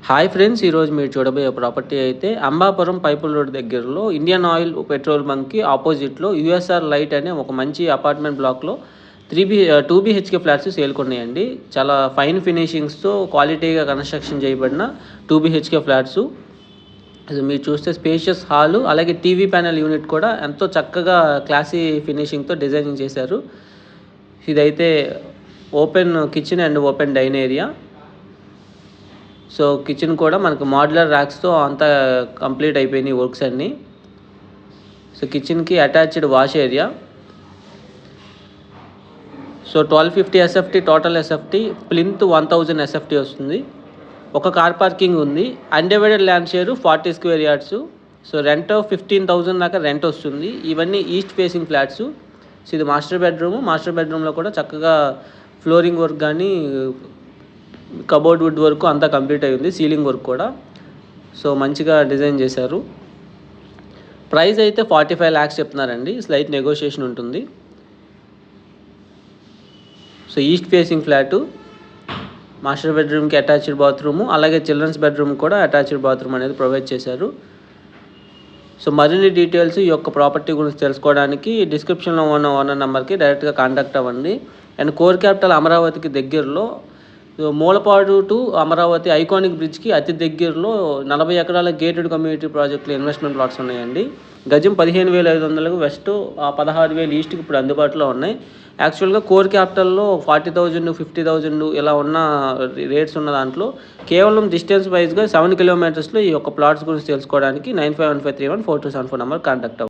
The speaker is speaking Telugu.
హాయ్ ఫ్రెండ్స్, ఈరోజు మీరు చూడబోయే ప్రాపర్టీ అయితే అంబాపురం పైపుల్ రోడ్ దగ్గరలో ఇండియన్ ఆయిల్ పెట్రోల్ బంక్కి ఆపోజిట్లో యూఎస్ఆర్ లైట్ అనే ఒక మంచి అపార్ట్మెంట్ బ్లాక్లో 2 BHK ఫ్లాట్స్ సేల్కొన్నాయండి. చాలా ఫైన్ ఫినిషింగ్స్తో క్వాలిటీగా కన్స్ట్రక్షన్ చేయబడిన 2 BHK ఫ్లాట్స్. మీరు చూస్తే స్పేషియస్ హాలు, అలాగే టీవీ ప్యానెల్ యూనిట్ కూడా ఎంతో చక్కగా క్లాసీ ఫినిషింగ్తో డిజైనింగ్ చేశారు. ఇదైతే open kitchen and open dine area. So kitchen కూడా మనకు మాడ్యులర్ ర్యాక్స్తో అంతా కంప్లీట్ అయిపోయినాయి వర్క్స్ అన్నీ. సో కిచెన్కి attached wash area. So 1250 SFT total SFT, plinth 1000 SFT వస్తుంది. ఒక కార్ పార్కింగ్ ఉంది. Undivided land share 40 square yards. So rent 15,000 దాకా రెంట్ వస్తుంది. ఇవన్నీ ఈస్ట్ ఫేసింగ్ ఫ్లాట్స్. సో ఇది మాస్టర్ బెడ్రూమ్లో కూడా చక్కగా ఫ్లోరింగ్ వర్క్ కానీ కబోర్డ్ వుడ్ వర్క్ అంతా కంప్లీట్ అయ్యింది. సీలింగ్ వర్క్ కూడా సో మంచిగా డిజైన్ చేశారు. ప్రైస్ అయితే 45 lakhs చెప్తున్నారండి. స్లైట్ నెగోషియేషన్ ఉంటుంది. So east facing flat, master బెడ్రూమ్కి అటాచ్డ్ బాత్రూము, అలాగే చిల్డ్రన్స్ బెడ్రూమ్ కూడా అటాచ్డ్ బాత్రూమ్ అనేది ప్రొవైడ్ చేశారు. సో మరిన్ని డీటెయిల్స్ ఈ యొక్క ప్రాపర్టీ గురించి తెలుసుకోవడానికి డిస్క్రిప్షన్లో ఉన్న ఓనర్ నెంబర్కి డైరెక్ట్గా కాంటాక్ట్ అవ్వండి. అండ్ కోర్ క్యాపిటల్ అమరావతికి దగ్గరలో మూలపాడు టు అమరావతి ఐకానిక్ బ్రిడ్జ్కి అతి దగ్గరలో 40 ఎకరాల గేటెడ్ కమ్యూనిటీ ప్రాజెక్టులు ఇన్వెస్ట్మెంట్ ప్లాట్స్ ఉన్నాయండి. గజం 15,500 వెస్ట్, 16,000 ఈస్ట్కి ఇప్పుడు అందుబాటులో ఉన్నాయి. యాక్చువల్గా కోర్ క్యాపిటల్లో 40,000, 50,000 ఇలా ఉన్న రేట్స్ ఉన్న దాంట్లో కేవలం డిస్టెన్స్ వైజ్గా 7 kilometers ఈ యొక్క ప్లాట్స్ గురించి తెలుసుకోవడానికి 9515314274 నెంబర్ కాంటాక్ట్ అవ్వండి.